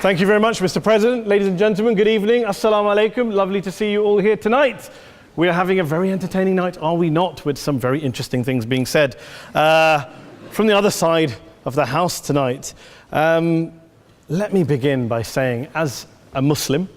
Thank you very much, Mr. President. Ladies and gentlemen, good evening. Assalamu alaikum. Lovely to see you all here tonight. We are having a very entertaining night, are we not, with some very interesting things being said from the other side of the house tonight. Let me begin by saying, as a Muslim,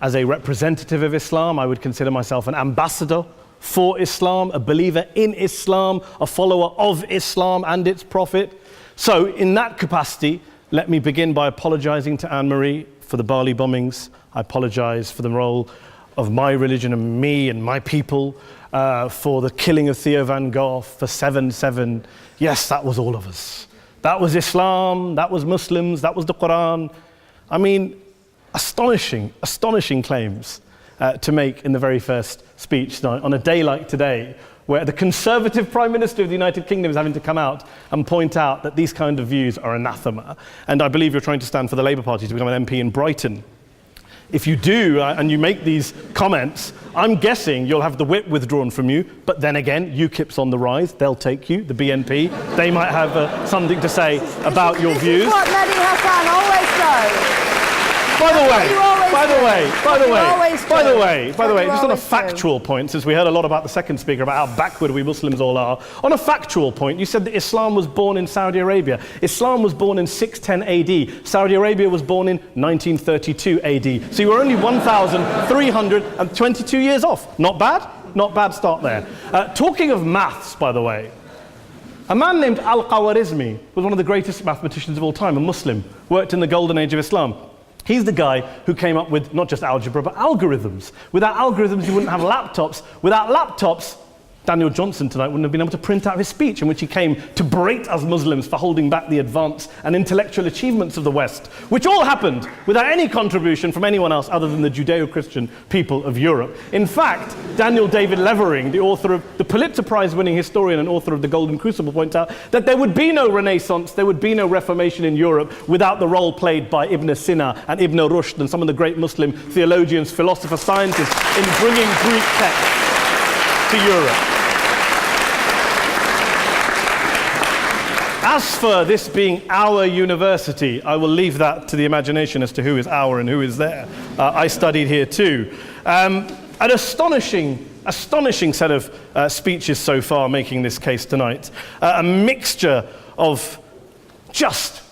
as a representative of Islam, I would consider myself an ambassador for Islam, a believer in Islam, a follower of Islam and its Prophet. So in that capacity, let me begin by apologizing to Anne-Marie for the Bali bombings. I apologize for the role of my religion and me and my people, for the killing of Theo van Gogh, for 7/7. Yes, that was all of us. That was Islam, that was Muslims, that was the Quran. I mean, astonishing claims to make in the very first speech tonight, on a day like today, where the Conservative Prime Minister of the United Kingdom is having to come out and point out that these kind of views are anathema. And I believe you're trying to stand for the Labour Party to become an MP in Brighton. If you do, and you make these comments, I'm guessing you'll have the whip withdrawn from you, but then again, UKIP's on the rise, they'll take you, the BNP, they might have something to say about your views. This is what Mehdi Hassan always does. By the way, just on a factual point, since we heard a lot about the second speaker, about how backward we Muslims all are, on a factual point, you said that Islam was born in Saudi Arabia. Islam was born in 610 AD. Saudi Arabia was born in 1932 AD. So you were only 1,322 years off. Not bad? Not bad start there. Talking of maths, by the way, a man named Al-Khawarizmi was one of the greatest mathematicians of all time, a Muslim, worked in the golden age of Islam. He's the guy who came up with not just algebra, but algorithms. Without algorithms, you wouldn't have laptops. Without laptops, Daniel Johnson tonight wouldn't have been able to print out his speech in which he came to berate us Muslims for holding back the advance and intellectual achievements of the West, which all happened without any contribution from anyone else other than the Judeo-Christian people of Europe. In fact, Daniel David Levering, the author of the Pulitzer Prize-winning historian and author of The Golden Crucible, points out that there would be no Renaissance, there would be no Reformation in Europe without the role played by Ibn Sina and Ibn Rushd and some of the great Muslim theologians, philosophers, scientists in bringing Greek texts to Europe. As for this being our university, I will leave that to the imagination as to who is our and who is there. I studied here too. An astonishing set of speeches so far making this case tonight. A mixture of just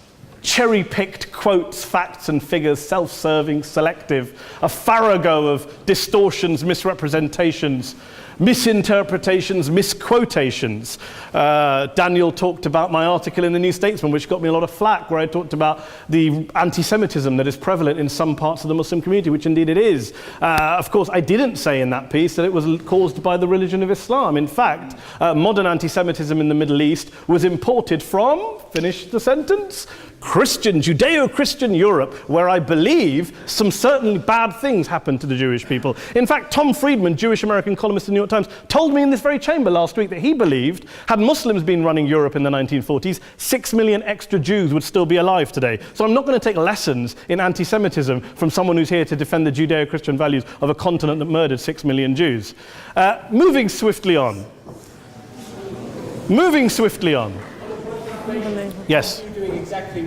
cherry-picked quotes, facts and figures, self-serving, selective, a farrago of distortions, misrepresentations, misinterpretations, misquotations. Daniel talked about my article in the New Statesman, which got me a lot of flack, where I talked about the anti-Semitism that is prevalent in some parts of the Muslim community, which indeed it is. Of course, I didn't say in that piece that it was caused by the religion of Islam. In fact, modern anti-Semitism in the Middle East was imported from, finish the sentence, Judeo-Christian Europe, where I believe some certainly bad things happened to the Jewish people. In fact, Tom Friedman, Jewish-American columnist in the New York Times, told me in this very chamber last week that he believed, had Muslims been running Europe in the 1940s, 6 million extra Jews would still be alive today. So I'm not going to take lessons in anti-Semitism from someone who's here to defend the Judeo-Christian values of a continent that murdered 6 million Jews. Moving swiftly on. Yes.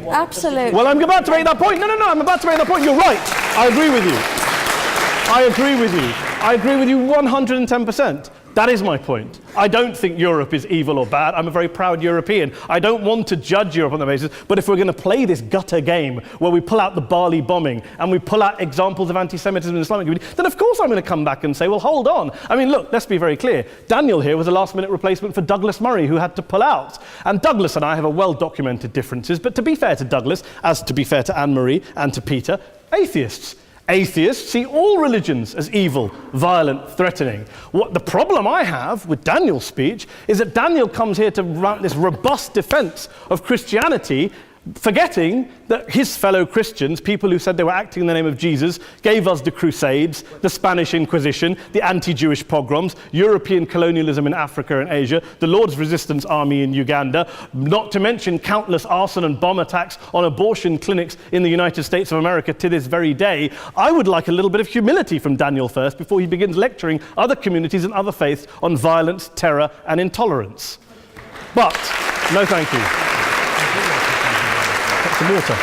Absolutely. Well, I'm about to make that point. No, I'm about to make that point. You're right. I agree with you 110%. That is my point. I don't think Europe is evil or bad. I'm a very proud European. I don't want to judge Europe on that basis, but if we're going to play this gutter game where we pull out the Bali bombing and we pull out examples of anti-Semitism in the Islamic community, then of course I'm going to come back and say, well, hold on. I mean, look, let's be very clear. Daniel here was a last-minute replacement for Douglas Murray, who had to pull out. And Douglas and I have a well-documented differences, but to be fair to Douglas, as to be fair to Anne-Marie and to Peter, atheists. Atheists see all religions as evil, violent, threatening. What the problem I have with Daniel's speech is that Daniel comes here to run this robust defense of Christianity, forgetting that his fellow Christians, people who said they were acting in the name of Jesus, gave us the Crusades, the Spanish Inquisition, the anti-Jewish pogroms, European colonialism in Africa and Asia, the Lord's Resistance Army in Uganda, not to mention countless arson and bomb attacks on abortion clinics in the United States of America to this very day. I would like a little bit of humility from Daniel first before he begins lecturing other communities and other faiths on violence, terror, and intolerance. But, no thank you. Some water.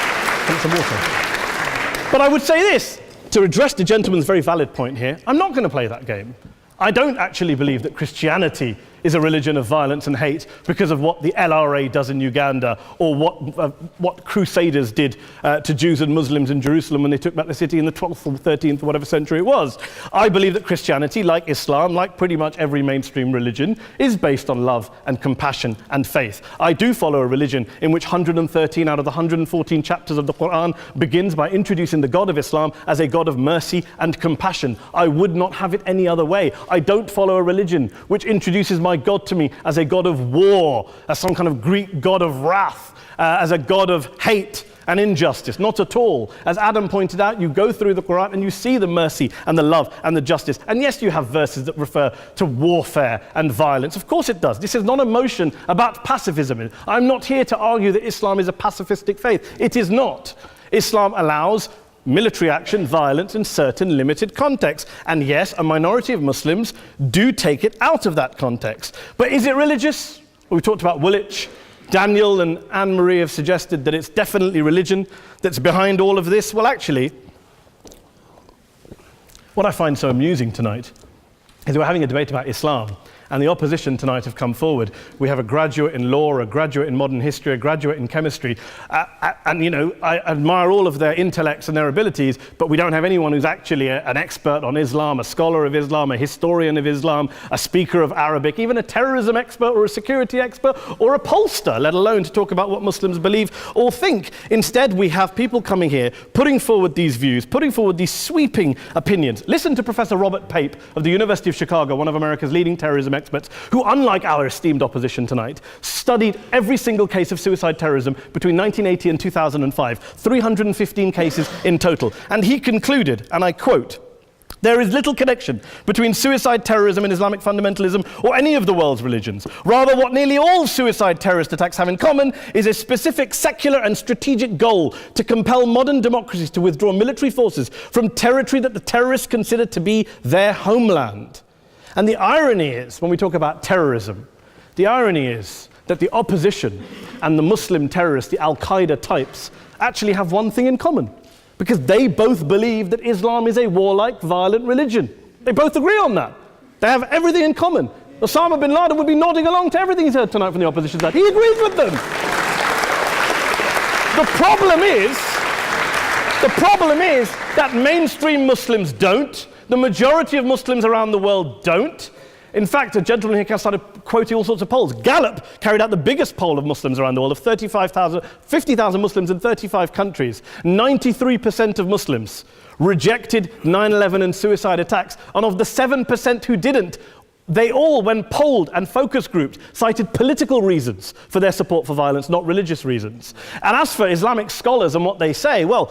But I would say this, to address the gentleman's very valid point here, I'm not going to play that game. I don't actually believe that Christianity is a religion of violence and hate because of what the LRA does in Uganda or what Crusaders did to Jews and Muslims in Jerusalem when they took back the city in the 12th or 13th or whatever century it was. I believe that Christianity, like Islam, like pretty much every mainstream religion, is based on love and compassion and faith. I do follow a religion in which 113 out of the 114 chapters of the Quran begins by introducing the God of Islam as a God of mercy and compassion. I would not have it any other way. I don't follow a religion which introduces my God to me as a God of war, as some kind of Greek God of wrath, as a God of hate and injustice. Not at all. As Adam pointed out, you go through the Quran and you see the mercy and the love and the justice. And yes, you have verses that refer to warfare and violence. Of course it does. This is not a motion about pacifism. I'm not here to argue that Islam is a pacifistic faith. It is not. Islam allows military action, violence in certain limited contexts. And yes, a minority of Muslims do take it out of that context. But is it religious? Well, we talked about Woolwich. Daniel and Anne-Marie have suggested that it's definitely religion that's behind all of this. Well, actually, what I find so amusing tonight is we're having a debate about Islam. And the opposition tonight have come forward. We have a graduate in law, a graduate in modern history, a graduate in chemistry. And, you know, I admire all of their intellects and their abilities, but we don't have anyone who's actually an expert on Islam, a scholar of Islam, a historian of Islam, a speaker of Arabic, even a terrorism expert or a security expert or a pollster, let alone to talk about what Muslims believe or think. Instead, we have people coming here, putting forward these views, putting forward these sweeping opinions. Listen to Professor Robert Pape of the University of Chicago, one of America's leading terrorism experts, who, unlike our esteemed opposition tonight, studied every single case of suicide terrorism between 1980 and 2005, 315 cases in total. And he concluded, and I quote, "There is little connection between suicide terrorism and Islamic fundamentalism or any of the world's religions. Rather, what nearly all suicide terrorist attacks have in common is a specific secular and strategic goal to compel modern democracies to withdraw military forces from territory that the terrorists consider to be their homeland." And the irony is, when we talk about terrorism, the irony is that the opposition and the Muslim terrorists, the Al-Qaeda types, actually have one thing in common, because they both believe that Islam is a warlike, violent religion. They both agree on that. They have everything in common. Osama bin Laden would be nodding along to everything he's heard tonight from the opposition side. He agrees with them. The problem is that mainstream Muslims don't. The majority of Muslims around the world don't. In fact, a gentleman here started quoting all sorts of polls. Gallup carried out the biggest poll of Muslims around the world, of 50,000 Muslims in 35 countries. 93% of Muslims rejected 9/11 and suicide attacks. And of the 7% who didn't, they all, when polled and focus grouped, cited political reasons for their support for violence, not religious reasons. And as for Islamic scholars and what they say, well,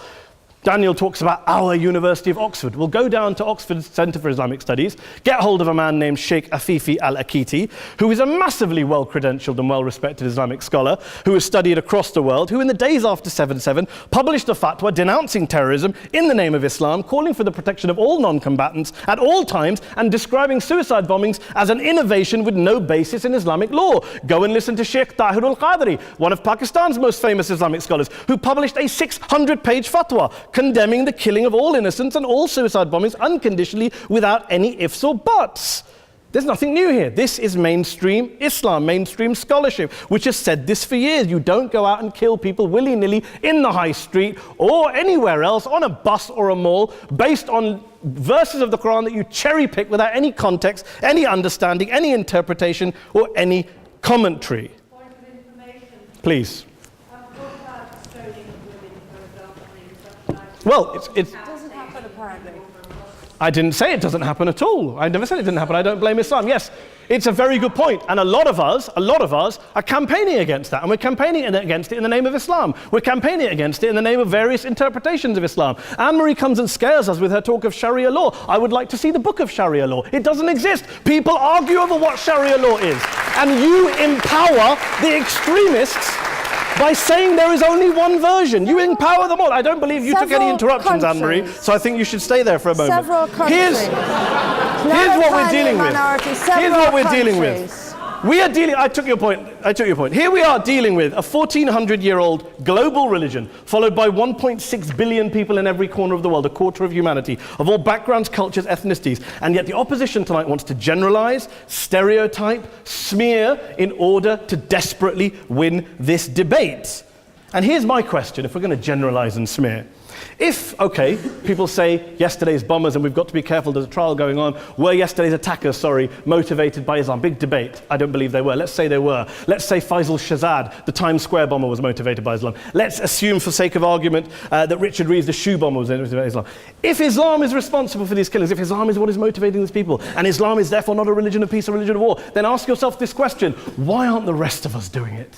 Daniel talks about our University of Oxford. We'll go down to Oxford Centre for Islamic Studies, get hold of a man named Sheikh Afifi al-Akiti, who is a massively well-credentialed and well-respected Islamic scholar who has studied across the world, who in the days after 7/7 published a fatwa denouncing terrorism in the name of Islam, calling for the protection of all non-combatants at all times, and describing suicide bombings as an innovation with no basis in Islamic law. Go and listen to Sheikh Tahir al-Qadri, one of Pakistan's most famous Islamic scholars, who published a 600-page fatwa condemning the killing of all innocents and all suicide bombings unconditionally without any ifs or buts. There's nothing new here. This is mainstream Islam, mainstream scholarship, which has said this for years. You don't go out and kill people willy-nilly in the high street or anywhere else on a bus or a mall based on verses of the Quran that you cherry-pick without any context, any understanding, any interpretation, or any commentary. Point of information. Please. Well, it doesn't happen apparently. I didn't say it doesn't happen at all. I never said it didn't happen. I don't blame Islam. Yes, it's a very good point. And a lot of us are campaigning against that. And we're campaigning against it in the name of Islam. We're campaigning against it in the name of various interpretations of Islam. Anne-Marie comes and scares us with her talk of Sharia law. I would like to see the book of Sharia law. It doesn't exist. People argue over what Sharia law is. And you empower the extremists by saying there is only one version. You empower them all. I don't believe you took any interruptions, Anne-Marie, so I think you should stay there for a moment. Several countries. Here's what we're dealing with. Here's what we're dealing with. We are dealing, I took your point. Here we are dealing with a 1400-year-old global religion followed by 1.6 billion people in every corner of the world, a quarter of humanity, of all backgrounds, cultures, ethnicities. And yet the opposition tonight wants to generalize, stereotype, smear in order to desperately win this debate. And here's my question, if we're going to generalize and smear. If, okay, people say yesterday's bombers, and we've got to be careful, there's a trial going on, were yesterday's attackers, motivated by Islam? Big debate. I don't believe they were. Let's say they were. Let's say Faisal Shahzad, the Times Square bomber, was motivated by Islam. Let's assume, for sake of argument, that Richard Reeves, the shoe bomber, was motivated by Islam. If Islam is responsible for these killings, if Islam is what is motivating these people, and Islam is therefore not a religion of peace, a religion of war, then ask yourself this question: why aren't the rest of us doing it?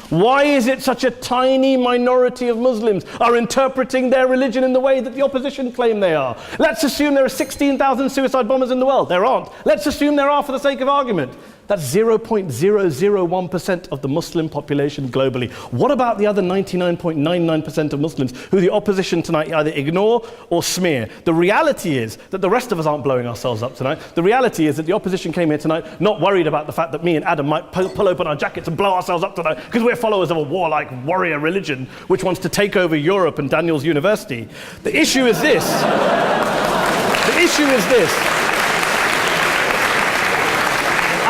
Why is it such a tiny minority of Muslims are interpreting their religion in the way that the opposition claim they are? Let's assume there are 16,000 suicide bombers in the world. There aren't. Let's assume there are for the sake of argument. That's 0.001% of the Muslim population globally. What about the other 99.99% of Muslims who the opposition tonight either ignore or smear? The reality is that the rest of us aren't blowing ourselves up tonight. The reality is that the opposition came here tonight not worried about the fact that me and Adam might pull open our jackets and blow ourselves up tonight because we're followers of a warlike warrior religion which wants to take over Europe and Daniel's university. The issue is this.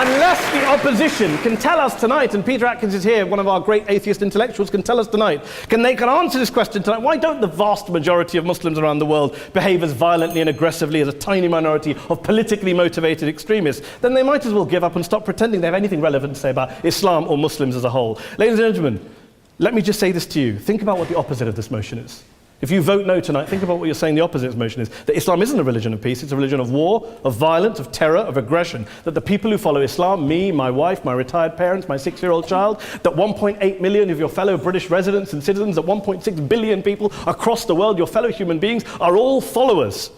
Unless the opposition can tell us tonight, and Peter Atkins is here, one of our great atheist intellectuals, can tell us tonight, can answer this question tonight: why don't the vast majority of Muslims around the world behave as violently and aggressively as a tiny minority of politically motivated extremists? Then they might as well give up and stop pretending they have anything relevant to say about Islam or Muslims as a whole. Ladies and gentlemen, let me just say this to you. Think about what the opposite of this motion is. If you vote no tonight, think about what you're saying the opposite motion is. That Islam isn't a religion of peace, it's a religion of war, of violence, of terror, of aggression. That the people who follow Islam, me, my wife, my retired parents, my 6-year-old child, that 1.8 million of your fellow British residents and citizens, that 1.6 billion people across the world, your fellow human beings, are all followers,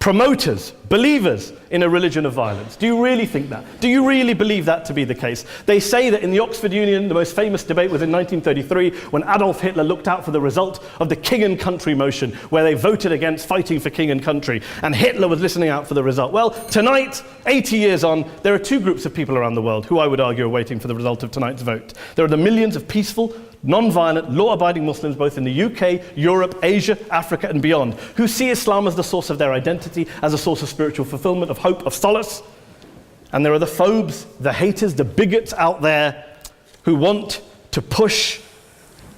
promoters, believers in a religion of violence. Do you really think that? Do you really believe that to be the case? They say that in the Oxford Union, the most famous debate was in 1933 when Adolf Hitler looked out for the result of the King and Country motion, where they voted against fighting for King and Country, and Hitler was listening out for the result. Well, tonight, 80 years on, there are two groups of people around the world who I would argue are waiting for the result of tonight's vote. There are the millions of peaceful, non-violent, law-abiding Muslims both in the UK, Europe, Asia, Africa and beyond, who see Islam as the source of their identity, as a source of spiritual fulfillment, of hope, of solace. And there are the phobes, the haters, the bigots out there who want to push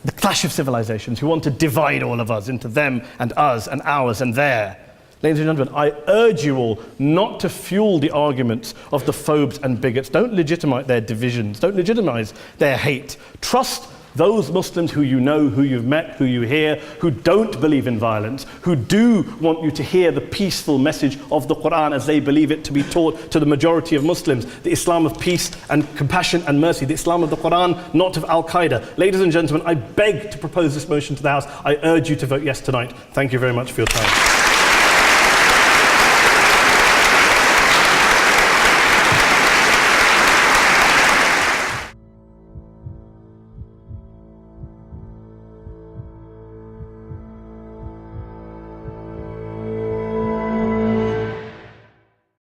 the clash of civilizations, who want to divide all of us into them and us and ours and their. Ladies and gentlemen, I urge you all not to fuel the arguments of the phobes and bigots. Don't legitimize their divisions. Don't legitimize their hate. Trust those Muslims who you know, who you've met, who you hear, who don't believe in violence, who do want you to hear the peaceful message of the Quran as they believe it to be taught to the majority of Muslims, the Islam of peace and compassion and mercy, the Islam of the Quran, not of Al-Qaeda. Ladies and gentlemen, I beg to propose this motion to the House. I urge you to vote yes tonight. Thank you very much for your time.